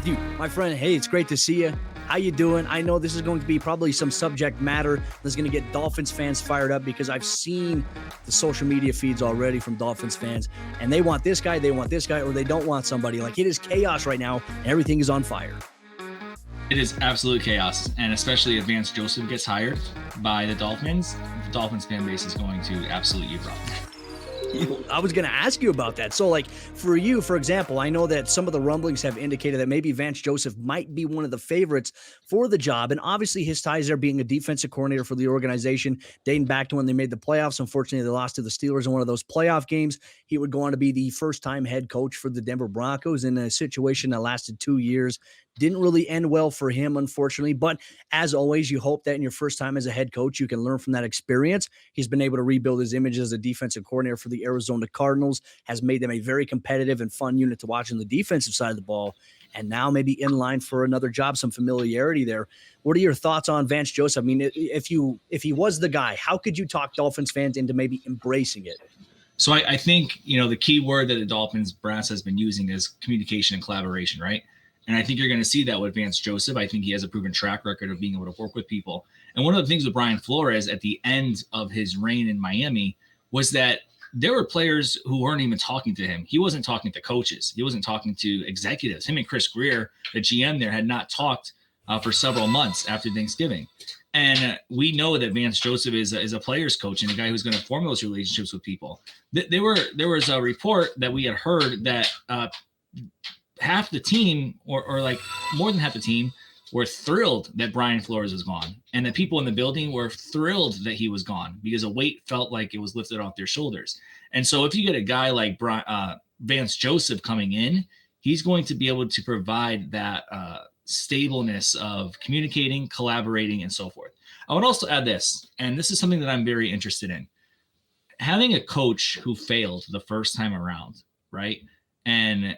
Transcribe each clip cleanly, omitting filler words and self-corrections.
Dude, my friend, hey, it's great to see you. How you doing? I know this is going to be probably some subject matter that's going to get Dolphins fans fired up because I've seen the social media feeds already from Dolphins fans, and they want this guy, or they don't want somebody. Like, it is chaos right now, and everything is on fire. It is absolute chaos, and especially if Vance Joseph gets hired by the Dolphins fan base is going to absolutely erupt. I was going to ask you about that. So, like, for you, for example, I know that some of the rumblings have indicated that maybe Vance Joseph might be one of the favorites for the job. And obviously his ties there being a defensive coordinator for the organization, dating back to when they made the playoffs. Unfortunately, they lost to the Steelers in one of those playoff games. He would go on to be the first-time head coach for the Denver Broncos in a situation that lasted 2 years. Didn't really end well for him, unfortunately. But as always, you hope that in your first time as a head coach, you can learn from that experience. He's been able to rebuild his image as a defensive coordinator for the Arizona Cardinals, has made them a very competitive and fun unit to watch on the defensive side of the ball. And now maybe in line for another job, some familiarity there. What are your thoughts on Vance Joseph? I mean, if he was the guy, how could you talk Dolphins fans into maybe embracing it? So I think, the key word that the Dolphins brass has been using is communication and collaboration, right? And I think you're going to see that with Vance Joseph. I think he has a proven track record of being able to work with people. And one of the things with Brian Flores at the end of his reign in Miami was that there were players who weren't even talking to him. He wasn't talking to coaches. He wasn't talking to executives. Him and Chris Greer, the GM there, had not talked for several months after Thanksgiving. And we know that Vance Joseph is a player's coach and a guy who's going to form those relationships with people. There was a report that we had heard that half the team, or like more than half the team, were thrilled that Brian Flores was gone, and the people in the building were thrilled that he was gone because a weight felt like it was lifted off their shoulders. And so if you get a guy like Vance Joseph coming in, he's going to be able to provide that stableness of communicating, collaborating, and so forth. I would also add this, and this is something that I'm very interested in. Having a coach who failed the first time around, right? And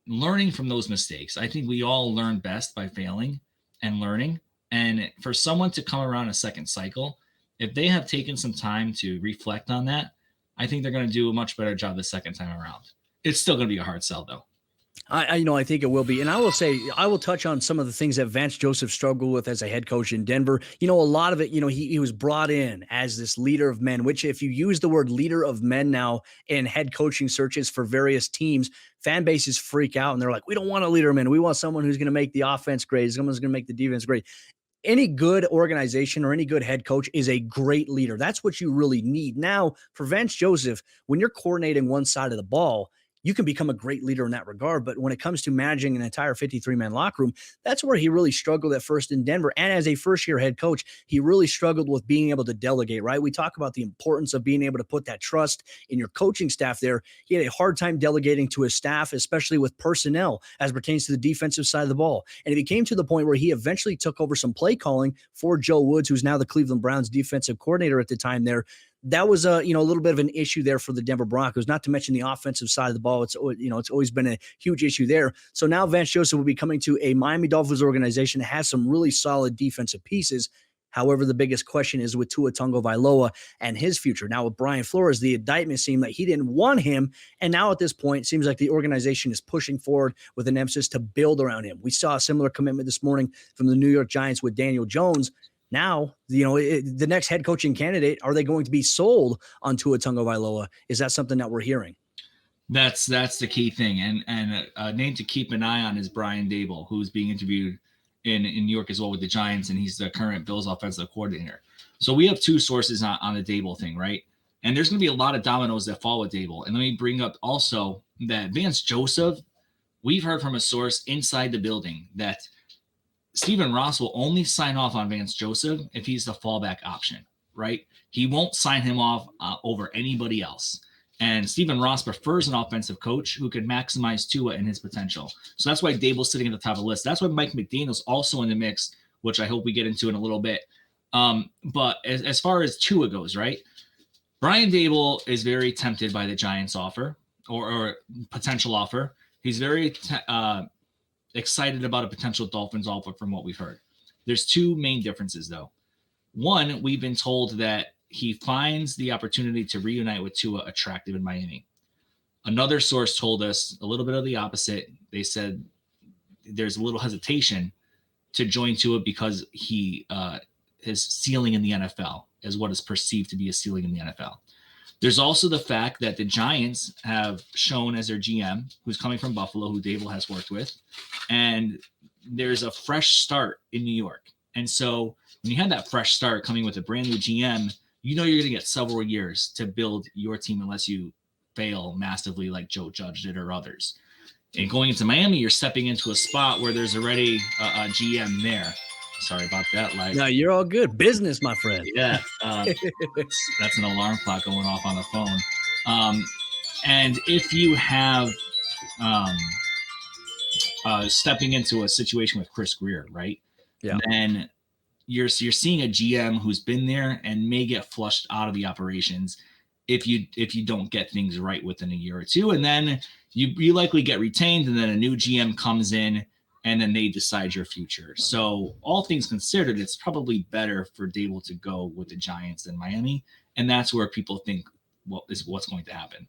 learning from those mistakes. I think we all learn best by failing and learning. And for someone to come around a second cycle, if they have taken some time to reflect on that, I think they're going to do a much better job the second time around. It's still going to be a hard sell, though. I think it will be. And I will say, I will touch on some of the things that Vance Joseph struggled with as a head coach in Denver. A lot of it, he was brought in as this leader of men, which if you use the word leader of men now in head coaching searches for various teams, fan bases freak out and they're like, we don't want a leader of men. We want someone who's going to make the offense great. Someone's going to make the defense great. Any good organization or any good head coach is a great leader. That's what you really need. Now, for Vance Joseph, when you're coordinating one side of the ball, you can become a great leader in that regard. But when it comes to managing an entire 53-man locker room, that's where he really struggled at first in Denver. And as a first-year head coach, he really struggled with being able to delegate, right? We talk about the importance of being able to put that trust in your coaching staff there. He had a hard time delegating to his staff, especially with personnel as pertains to the defensive side of the ball. And it became to the point where he eventually took over some play calling for Joe Woods, who's now the Cleveland Browns defensive coordinator at the time there. That was a little bit of an issue there for the Denver Broncos, not to mention the offensive side of the ball. It's always been a huge issue there. So now Vance Joseph will be coming to a Miami Dolphins organization that has some really solid defensive pieces. However, the biggest question is with Tua Tagovailoa and his future. Now with Brian Flores, the indictment seemed like he didn't want him. And now at this point, it seems like the organization is pushing forward with an emphasis to build around him. We saw a similar commitment this morning from the New York Giants with Daniel Jones. Now, the next head coaching candidate, are they going to be sold on Tua Tagovailoa? Is that something that we're hearing? That's the key thing. And a name to keep an eye on is Brian Dabel, who's being interviewed in New York as well with the Giants, and he's the current Bills offensive coordinator. So we have two sources on the Dabel thing, right? And there's going to be a lot of dominoes that fall with Dabel. And let me bring up also that Vance Joseph, we've heard from a source inside the building that Stephen Ross will only sign off on Vance Joseph if he's the fallback option, right? He won't sign him off over anybody else. And Stephen Ross prefers an offensive coach who can maximize Tua and his potential. So that's why Dabel's sitting at the top of the list. That's why Mike McDaniel's also in the mix, which I hope we get into in a little bit. But as far as Tua goes, right? Brian Dabel is very tempted by the Giants offer or potential offer. He's very excited about a potential Dolphins offer from what we've heard. There's two main differences, though. One, we've been told that he finds the opportunity to reunite with Tua attractive in Miami. Another source told us a little bit of the opposite. They said there's a little hesitation to join Tua because his ceiling in the NFL is what is perceived to be a ceiling in the NFL. There's also the fact that the Giants have shown as their GM, who's coming from Buffalo, who Dabel has worked with, and there's a fresh start in New York. And so when you have that fresh start coming with a brand new GM, you know you're going to get several years to build your team unless you fail massively like Joe Judge did or others. And going into Miami, you're stepping into a spot where there's already a GM there. Sorry about that. No, you're all good. Business, my friend. Yeah. That's an alarm clock going off on the phone. And if you have stepping into a situation with Chris Greer, right? Yeah. Then you're seeing a GM who's been there and may get flushed out of the operations if you don't get things right within a year or two. And then you likely get retained, and then a new GM comes in, and then they decide your future. So all things considered, it's probably better for Dabel to go with the Giants than Miami. And that's where people think what's going to happen.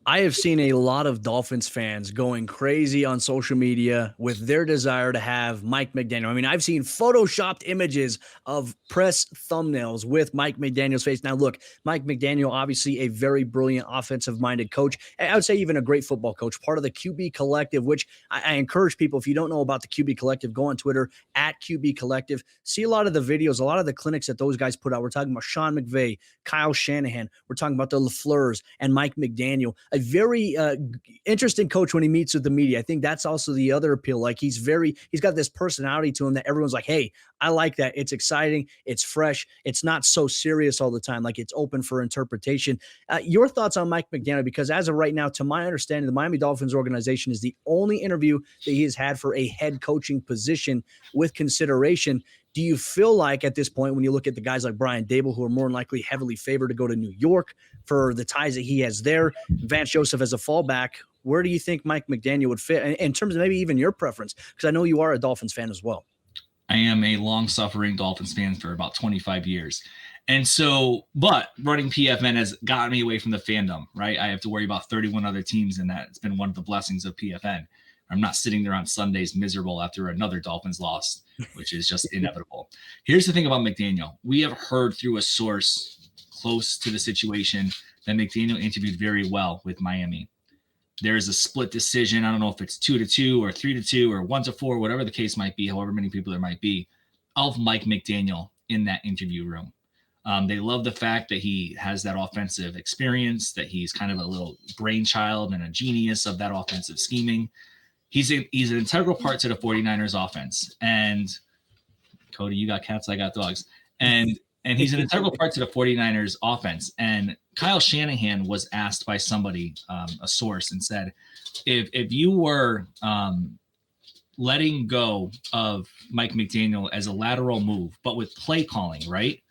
I have seen a lot of Dolphins fans going crazy on social media with their desire to have Mike McDaniel. I mean, I've seen photoshopped images of press thumbnails with Mike McDaniel's face. Now, look, Mike McDaniel, obviously a very brilliant offensive-minded coach. I would say even a great football coach, part of the QB Collective, which I encourage people, if you don't know about the QB Collective, go on Twitter at QB Collective. See a lot of the videos, a lot of the clinics that those guys put out. We're talking about Sean McVay, Kyle Shanahan. We're talking about the LaFleurs and Mike McDaniel. A very interesting coach when he meets with the media. I think that's also the other appeal. Like he's got this personality to him that everyone's like, hey, I like that. It's exciting. It's fresh. It's not so serious all the time. Like it's open for interpretation. Your thoughts on Mike McDaniel? Because as of right now, to my understanding, the Miami Dolphins organization is the only interview that he has had for a head coaching position with consideration. Do you feel like at this point, when you look at the guys like Brian Dabel, who are more than likely heavily favored to go to New York for the ties that he has there, Vance Joseph as a fallback, where do you think Mike McDaniel would fit in terms of maybe even your preference? Because I know you are a Dolphins fan as well. I am a long-suffering Dolphins fan for about 25 years. And so, but running PFN has gotten me away from the fandom, right? I have to worry about 31 other teams, and that's been one of the blessings of PFN. I'm not sitting there on Sundays miserable after another Dolphins loss, which is just inevitable. Here's the thing about McDaniel. We have heard through a source close to the situation that McDaniel interviewed very well with Miami. There's a split decision. I don't know if it's 2-2 or 3-2 or 1-4, whatever the case might be, however many people there might be, of Mike McDaniel in that interview room. They love the fact that he has that offensive experience, that he's kind of a little brainchild and a genius of that offensive scheming. He's an integral part to the 49ers offense. And Cody, you got cats, I got dogs. And he's an integral part to the 49ers offense. And Kyle Shanahan was asked by somebody, a source, and said, if you were letting go of Mike McDaniel as a lateral move, but with play calling, right,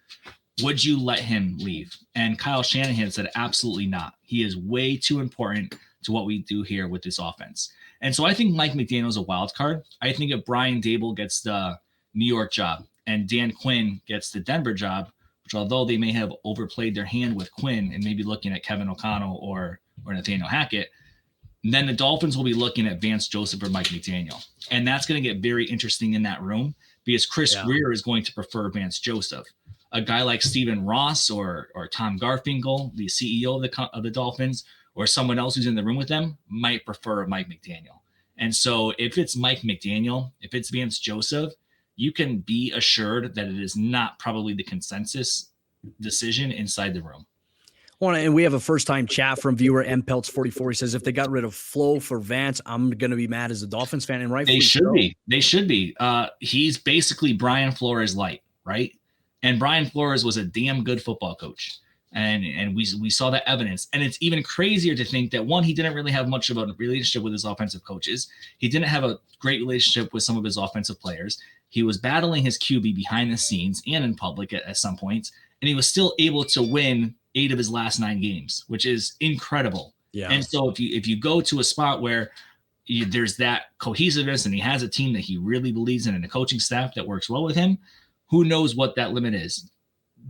would you let him leave? And Kyle Shanahan said, absolutely not. He is way too important to what we do here with this offense. And so I think Mike McDaniel is a wild card. I think if Brian Dabel gets the New York job and Dan Quinn gets the Denver job, which although they may have overplayed their hand with Quinn and maybe looking at Kevin O'Connell or Nathaniel Hackett, then the Dolphins will be looking at Vance Joseph or Mike McDaniel. And that's going to get very interesting in that room because Chris Greer is going to prefer Vance Joseph. A guy like Stephen Ross or Tom Garfinkel, the CEO of the Dolphins, or someone else who's in the room with them might prefer Mike McDaniel. And so if it's Mike McDaniel, if it's Vance Joseph, you can be assured that it is not probably the consensus decision inside the room. Well, and we have a first-time chat from viewer MPelts44. He says, if they got rid of Flo for Vance, I'm going to be mad as a Dolphins fan. And rightfully They should so. be. They should be. He's basically Brian Flores light, right? And Brian Flores was a damn good football coach. And we saw that evidence. And it's even crazier to think that, one, he didn't really have much of a relationship with his offensive coaches. He didn't have a great relationship with some of his offensive players. He was battling his QB behind the scenes and in public at some points. And he was still able to win 8 of his last 9 games, which is incredible. Yeah. And so if you go to a spot where there's that cohesiveness and he has a team that he really believes in and a coaching staff that works well with him, who knows what that limit is?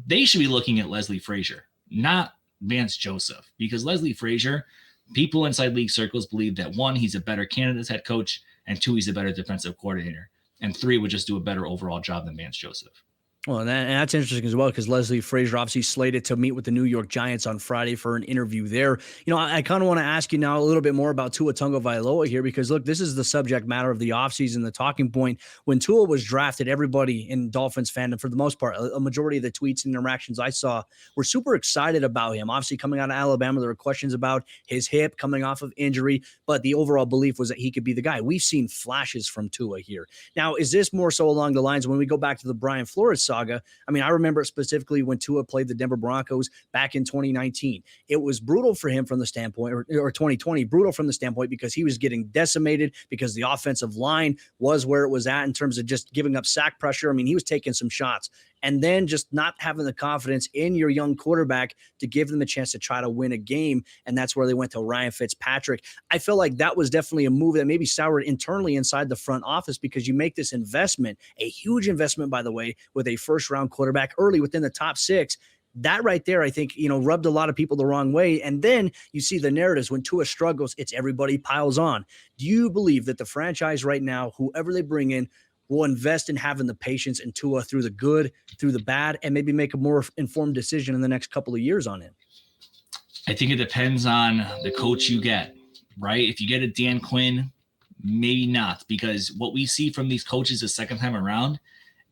They should be looking at Leslie Frazier, not Vance Joseph, because Leslie Frazier, people inside league circles believe that, one, he's a better candidate as head coach, and 2, he's a better defensive coordinator, and 3 would just do a better overall job than Vance Joseph. Well, and that's interesting as well because Leslie Frazier obviously slated to meet with the New York Giants on Friday for an interview there. I kind of want to ask you now a little bit more about Tua Tagovailoa here because, look, this is the subject matter of the offseason, the talking point. When Tua was drafted, everybody in Dolphins fandom, for the most part, a majority of the tweets and interactions I saw were super excited about him. Obviously, coming out of Alabama, there were questions about his hip coming off of injury, but the overall belief was that he could be the guy. We've seen flashes from Tua here. Now, is this more so along the lines when we go back to the Brian Flores saga? I mean, I remember specifically when Tua played the Denver Broncos back in 2019. It was brutal for him from the standpoint, or 2020, brutal from the standpoint because he was getting decimated because the offensive line was where it was at in terms of just giving up sack pressure. I mean, he was taking some shots. And then just not having the confidence in your young quarterback to give them a chance to try to win a game. And that's where they went to Ryan Fitzpatrick. I feel like that was definitely a move that maybe soured internally inside the front office because you make this investment, a huge investment, by the way, with a first-round quarterback early within the top 6. That right there, I think, rubbed a lot of people the wrong way. And then you see the narratives when Tua struggles, it's everybody piles on. Do you believe that the franchise right now, whoever they bring in, will invest in having the patience in Tua through the good, through the bad, and maybe make a more informed decision in the next couple of years on him? I think it depends on the coach you get, right? If you get a Dan Quinn, maybe not, because what we see from these coaches the second time around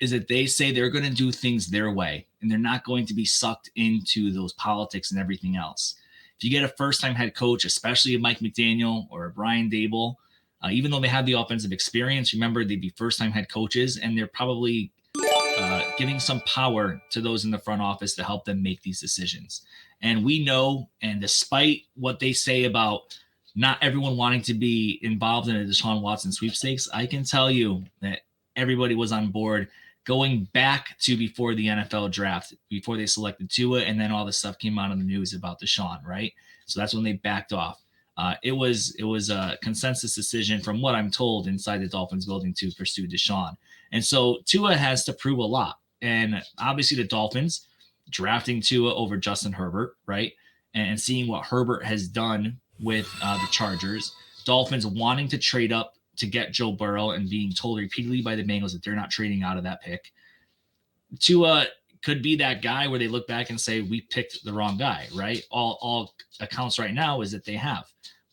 is that they say they're going to do things their way, and they're not going to be sucked into those politics and everything else. If you get a first-time head coach, especially a Mike McDaniel or a Brian Dabel, even though they have the offensive experience, remember, they'd be first-time head coaches, and they're probably giving some power to those in the front office to help them make these decisions. And we know, and despite what they say about not everyone wanting to be involved in a Deshaun Watson sweepstakes, I can tell you that everybody was on board going back to before the NFL draft, before they selected Tua, and then all the stuff came out in the news about Deshaun, right? So that's when they backed off. It was a consensus decision, from what I'm told, inside the Dolphins building to pursue Deshaun. And so Tua has to prove a lot. And obviously the Dolphins drafting Tua over Justin Herbert, right? And seeing what Herbert has done with the Chargers, Dolphins wanting to trade up to get Joe Burrow and being told repeatedly by the Bengals that they're not trading out of that pick. Tua could be that guy where they look back and say, we picked the wrong guy, right? All accounts right now is that they have.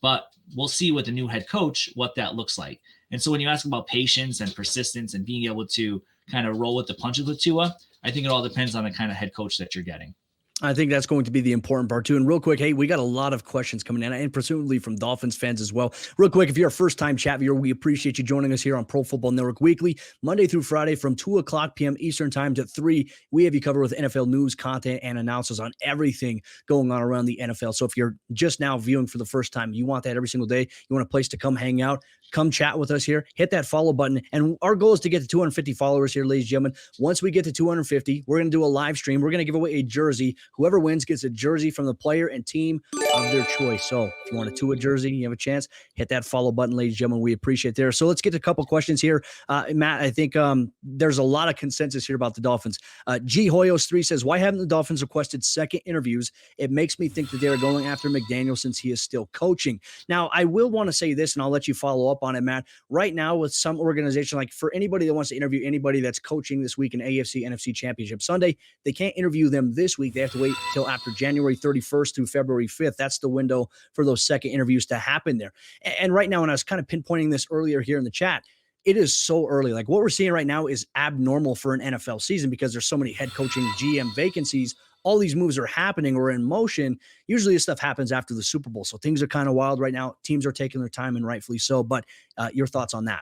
But we'll see with the new head coach what that looks like. And so when you ask about patience and persistence and being able to kind of roll with the punches with Tua, I think it all depends on the kind of head coach that you're getting. I think that's going to be the important part too. And real quick, hey, we got a lot of questions coming in, and presumably from Dolphins fans as well. Real quick, if you're a first-time chat viewer, we appreciate you joining us here on Pro Football Network Weekly, Monday through Friday from 2:00 p.m. Eastern Time to 3. We have you covered with NFL news, content, and analysis on everything going on around the NFL. So if you're just now viewing for the first time, you want that every single day, you want a place to come hang out, come chat with us here, hit that follow button. And our goal is to get to 250 followers here, ladies and gentlemen. Once we get to 250, we're going to do a live stream. We're going to give away a jersey. Whoever wins gets a jersey from the player and team of their choice. So if you want a Tua jersey, you have a chance, hit that follow button, ladies and gentlemen. We appreciate it there. So let's get to a couple questions here. Matt, I think there's a lot of consensus here about the Dolphins. G Hoyos 3 says, why haven't the Dolphins requested second interviews? It makes me think that they're going after McDaniel since he is still coaching. Now, I will want to say this, and I'll let you follow up on it, Matt. Right now, with some organization, like for anybody that wants to interview anybody that's coaching this week in AFC, NFC Championship Sunday, they can't interview them this week. They have to wait till after January 31st through February 5th. That's the window for those second interviews to happen there. And right now, and I was kind of pinpointing this earlier here in the chat, it is so early. Like what we're seeing right now is abnormal for an NFL season because there's so many head coaching GM vacancies. All these moves are happening or in motion. Usually this stuff happens after the Super Bowl. So things are kind of wild right now. Teams are taking their time, and rightfully so. But your thoughts on that?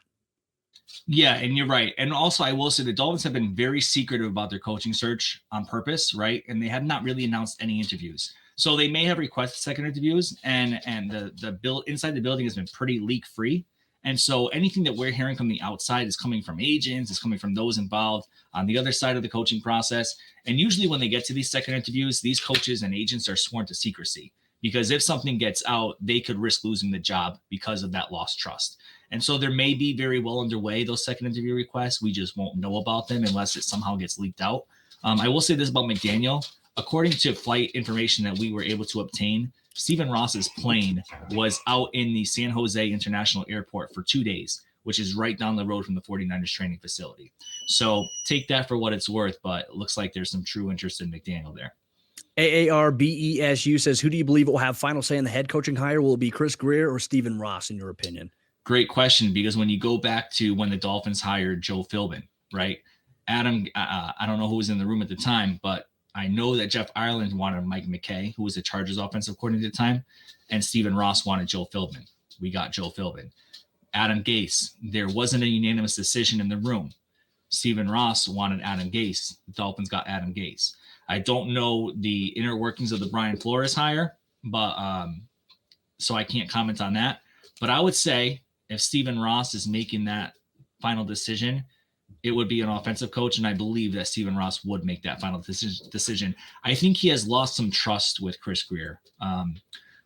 Yeah, and you're right. And also, I will say the Dolphins have been very secretive about their coaching search on purpose, right? And they have not really announced any interviews. So they may have requested second interviews, and the build inside the building has been pretty leak free. And so anything that we're hearing from the outside is coming from agents, is coming from those involved on the other side of the coaching process. And usually when they get to these second interviews, these coaches and agents are sworn to secrecy, because if something gets out, they could risk losing the job because of that lost trust. And so there may be very well underway those second interview requests. We just won't know about them unless it somehow gets leaked out. I will say this about McDaniel. According to flight information that we were able to obtain, Stephen Ross's plane was out in the San Jose International Airport for 2 days which is right down the road from the 49ers training facility. So take that for what it's worth, but it looks like there's some true interest in McDaniel there. AARBESU says, who do you believe will have final say in the head coaching hire? Will it be Chris Grier or Stephen Ross, in your opinion? Great question, because when you go back to when the Dolphins hired Joe Philbin, right? Adam, I don't know who was in the room at the time, but I know that Jeff Ireland wanted Mike McKay, who was the Chargers offensive coordinator at the time, and Stephen Ross wanted Joe Philbin. We got Joe Philbin. Adam Gase, there wasn't a unanimous decision in the room. Stephen Ross wanted Adam Gase. The Dolphins got Adam Gase. I don't know the inner workings of the Brian Flores hire, but so I can't comment on that. But I would say if Stephen Ross is making that final decision, it would be an offensive coach, and I believe that Stephen Ross would make that final decision. I think he has lost some trust with Chris Grier.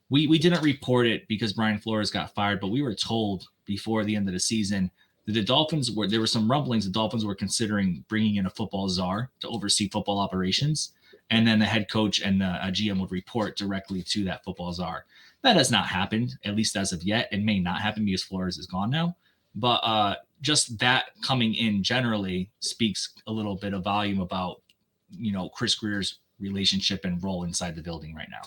We didn't report it because Brian Flores got fired, but we were told before the end of the season that the Dolphins there were some rumblings the Dolphins were considering bringing in a football czar to oversee football operations, and then the head coach and the GM would report directly to that football czar. That has not happened, at least as of yet. It may not happen because Flores is gone now, but just that coming in generally speaks a little bit of volume about, Chris Grier's relationship and role inside the building right now.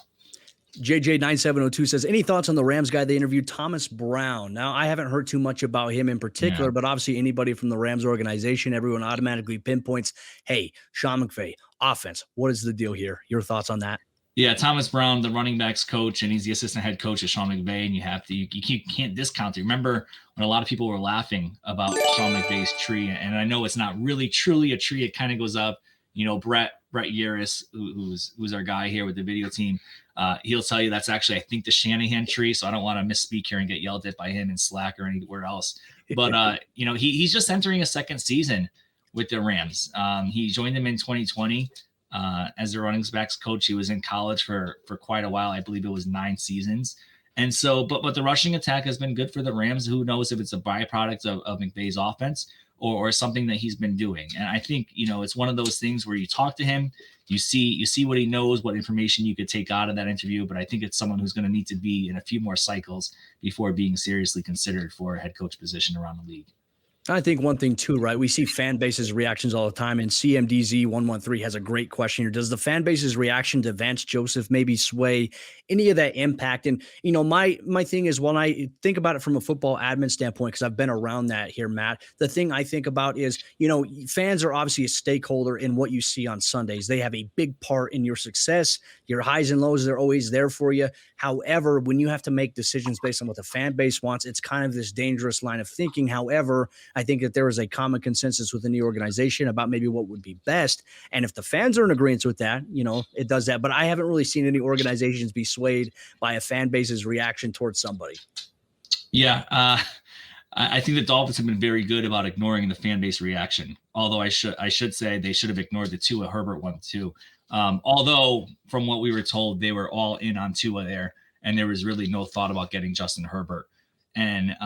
JJ9702 says, any thoughts on the Rams guy they interviewed, Thomas Brown? Now, I haven't heard too much about him in particular, but obviously anybody from the Rams organization, everyone automatically pinpoints, hey, Sean McVay, offense, what is the deal here? Your thoughts on that? Yeah, Thomas Brown, the running backs coach, and he's the assistant head coach of Sean McVay, and you can't discount it. Remember when a lot of people were laughing about Sean McVay's tree, and I know it's not really truly a tree. It kind of goes up. Brett Yaris, who's our guy here with the video team, he'll tell you that's actually, I think, the Shanahan tree. So I don't want to misspeak here and get yelled at by him in Slack or anywhere else. But he's just entering a second season with the Rams. He joined them in 2020 as the running backs coach. He was in college for quite a while. I believe it was 9 seasons. And so, but the rushing attack has been good for the Rams. Who knows if it's a byproduct of McVay's offense or something that he's been doing. And I think, it's one of those things where you talk to him, you see what he knows, what information you could take out of that interview. But I think it's someone who's going to need to be in a few more cycles before being seriously considered for a head coach position around the league. I think one thing too, right? We see fan bases reactions all the time, and CMDZ113 has a great question here. Does the fan base's reaction to Vance Joseph maybe sway any of that impact? And, my thing is, when I think about it from a football admin standpoint, because I've been around that here, Matt, the thing I think about is, fans are obviously a stakeholder in what you see on Sundays. They have a big part in your success. Your highs and lows, they're always there for you. However, when you have to make decisions based on what the fan base wants, it's kind of this dangerous line of thinking. However, I think that there is a common consensus within the organization about maybe what would be best. And if the fans are in agreement with that, it does that. But I haven't really seen any organizations be swayed by a fan base's reaction towards somebody. Yeah. I think the Dolphins have been very good about ignoring the fan base reaction. Although I should say they should have ignored the Tua Herbert one too. Although from what we were told, they were all in on Tua there, and there was really no thought about getting Justin Herbert. And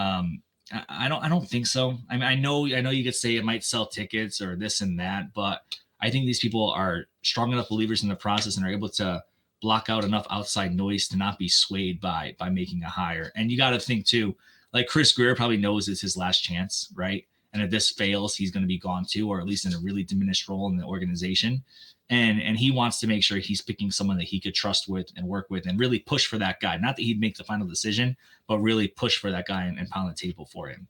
I don't think so. I mean, I know you could say it might sell tickets or this and that, but I think these people are strong enough believers in the process and are able to block out enough outside noise to not be swayed by making a hire. And you got to think too, like Chris Grier probably knows it's his last chance, right? And if this fails, he's going to be gone too, or at least in a really diminished role in the organization. And he wants to make sure he's picking someone that he could trust with and work with and really push for that guy. Not that he'd make the final decision, but really push for that guy and pound the table for him.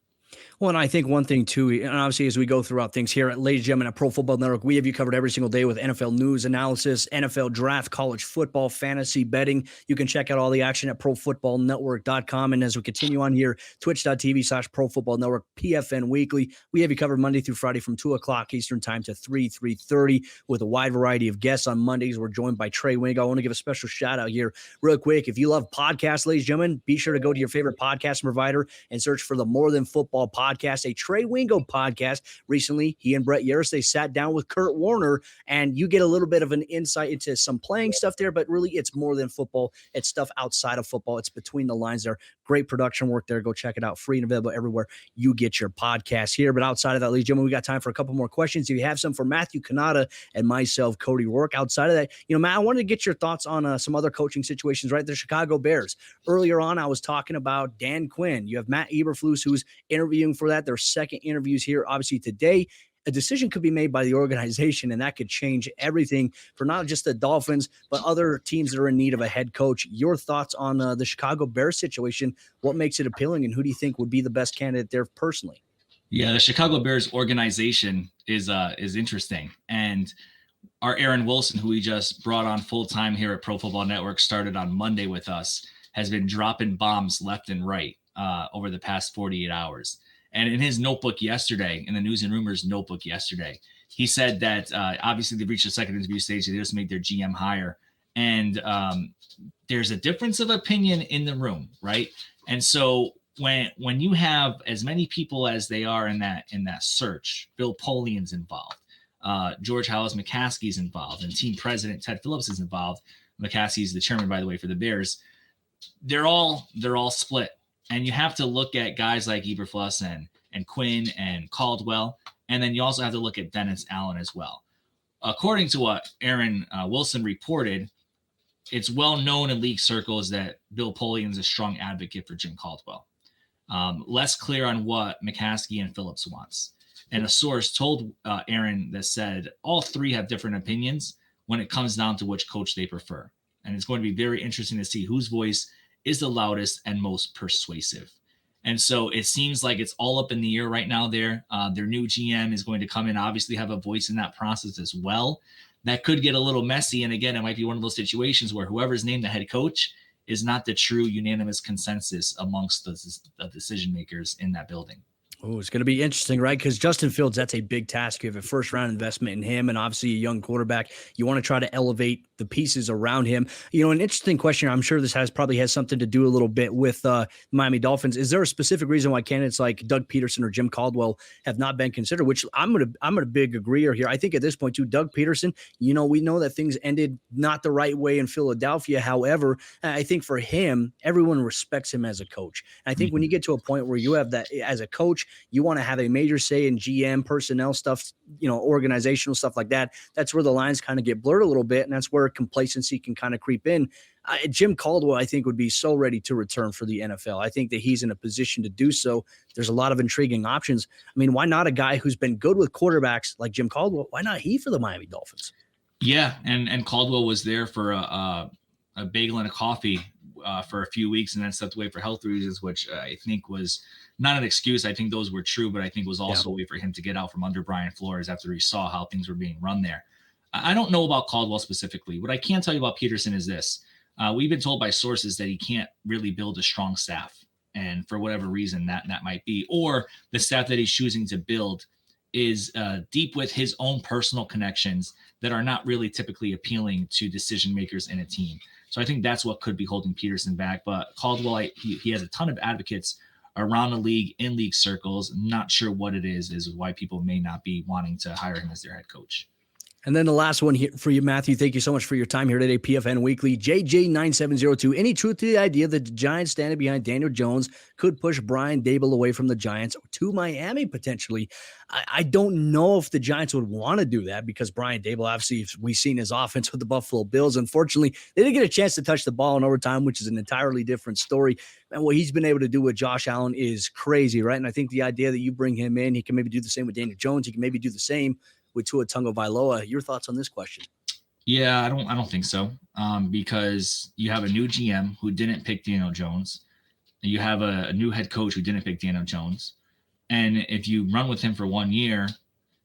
Well, and I think one thing too, and obviously as we go throughout things here, ladies and gentlemen, at Pro Football Network, we have you covered every single day with NFL news, analysis, NFL draft, college football, fantasy betting. You can check out all the action at profootballnetwork.com. And as we continue on here, twitch.tv/Pro Football Network, PFN Weekly. We have you covered Monday through Friday from 2 o'clock Eastern time to 3:30 with a wide variety of guests. On Mondays, we're joined by Trey Wingo. I want to give a special shout out here real quick. If you love podcasts, ladies and gentlemen, be sure to go to your favorite podcast provider and search for the More Than Football podcast, a Trey Wingo podcast. Recently, he and Brett Yaris, they sat down with Kurt Warner, and you get a little bit of an insight into some playing stuff there, but really it's more than football. It's stuff outside of football. It's between the lines there. Great production work there. Go check it out. Free and available everywhere you get your podcast here. But outside of that, ladies and gentlemen, we got time for a couple more questions. If you have some for Matthew Kanata and myself, Cody Rourke. Outside of that, Matt, I wanted to get your thoughts on some other coaching situations, right? The Chicago Bears. Earlier on, I was talking about Dan Quinn. You have Matt Eberflus, who's interviewing for for that. Their second interviews here, obviously today. A decision could be made by the organization, and that could change everything for not just the Dolphins, but other teams that are in need of a head coach. Your thoughts on the Chicago Bears situation? What makes it appealing, and who do you think would be the best candidate there personally? Yeah, the Chicago Bears organization is interesting. And our Aaron Wilson, who we just brought on full-time here at Pro Football Network, started on Monday with us, has been dropping bombs left and right over the past 48 hours. And in his notebook yesterday, in the News and Rumors notebook yesterday, he said that obviously they've reached the second interview stage. They just made their GM hire. And there's a difference of opinion in the room, right? And so when you have as many people as they are in that search, Bill Polian's involved, George Hollis McCaskey's involved, and team president Ted Phillips is involved. McCaskey's the chairman, by the way, for the Bears. They're all split. And you have to look at guys like Eberflus and Quinn and Caldwell. And then you also have to look at Dennis Allen as well. According to what Aaron Wilson reported, it's well known in league circles that Bill Polian is a strong advocate for Jim Caldwell. Less clear on what McCaskey and Phillips wants. And a source told Aaron that said all three have different opinions when it comes down to which coach they prefer. And it's going to be very interesting to see whose voice is the loudest and most persuasive. And so it seems like it's all up in the air right now there. Their new GM is going to come in, obviously have a voice in that process as well. That could get a little messy. And again, it might be one of those situations where whoever's named the head coach is not the true unanimous consensus amongst the decision makers in that building. Oh, it's going to be interesting, right? Because Justin Fields, that's a big task. You have a first-round investment in him and obviously a young quarterback. You want to try to elevate the pieces around him. You know, an interesting question, I'm sure this probably has something to do a little bit with Miami Dolphins. Is there a specific reason why candidates like Doug Peterson or Jim Caldwell have not been considered, which I'm a big agreeer here. I think at this point, too, Doug Peterson, you know, we know that things ended not the right way in Philadelphia. However, I think for him, everyone respects him as a coach. And I think when you get to a point where you have that as a coach, you want to have a major say in GM personnel stuff, you know, organizational stuff like that. That's where the lines kind of get blurred a little bit. And that's where complacency can kind of creep in. Jim Caldwell, I think, would be so ready to return for the NFL. I think that he's in a position to do so. There's a lot of intriguing options. I mean, why not a guy who's been good with quarterbacks like Jim Caldwell? Why not he for the Miami Dolphins? Yeah. And Caldwell was there for a bagel and a coffee for a few weeks and then stepped away for health reasons, which I think was not an excuse. I think those were true, but I think was also a way for him to get out from under Brian Flores after he saw how things were being run there. I don't know about Caldwell specifically. What I can tell you about Peterson is this. We've been told by sources that he can't really build a strong staff. And for whatever reason that might be, or the staff that he's choosing to build is deep with his own personal connections that are not really typically appealing to decision makers in a team. So I think that's what could be holding Peterson back. But Caldwell, he has a ton of advocates around the league, in league circles. Not sure what it is why people may not be wanting to hire him as their head coach. And then the last one here for you, Matthew. Thank you so much for your time here today, PFN Weekly. JJ9702. Any truth to the idea that the Giants standing behind Daniel Jones could push Brian Dabel away from the Giants to Miami potentially? I don't know if the Giants would want to do that because Brian Dabel, obviously, we've seen his offense with the Buffalo Bills. Unfortunately, they didn't get a chance to touch the ball in overtime, which is an entirely different story. And what he's been able to do with Josh Allen is crazy, right? And I think the idea that you bring him in, he can maybe do the same with Daniel Jones. He can maybe do the same with Tua Tagovailoa. Your thoughts on this question? Yeah, I don't think so. Because you have a new GM who didn't pick Daniel Jones. You have a new head coach who didn't pick Daniel Jones. And if you run with him for 1 year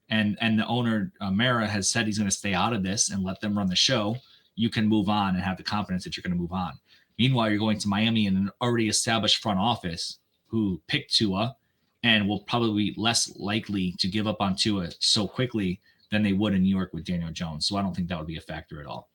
and the owner, Mara, has said he's going to stay out of this and let them run the show, you can move on and have the confidence that you're going to move on. Meanwhile, you're going to Miami and an already established front office who picked Tua and will probably be less likely to give up on Tua so quickly than they would in New York with Daniel Jones. So I don't think that would be a factor at all.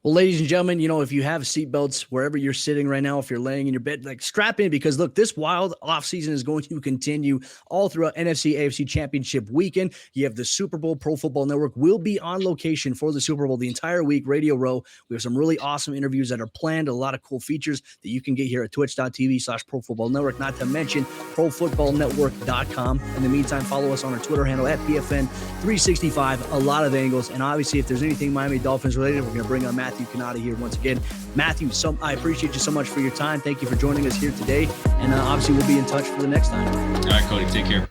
Well, ladies and gentlemen, you know, if you have seatbelts wherever you're sitting right now, if you're laying in your bed, like strap in because look, this wild offseason is going to continue all throughout NFC, AFC Championship weekend. You have the Super Bowl. Pro Football Network will be on location for the Super Bowl the entire week. Radio Row. We have some really awesome interviews that are planned, a lot of cool features that you can get here at twitch.tv/Pro Football Network, not to mention profootballnetwork.com. In the meantime, follow us on our Twitter handle at PFN365. A lot of angles. And obviously, if there's anything Miami Dolphins related, we're going to bring on Matthew Matthew Cannata here once again. Matthew, I appreciate you so much for your time. Thank you for joining us here today. And obviously, we'll be in touch for the next time. All right, Cody, take care.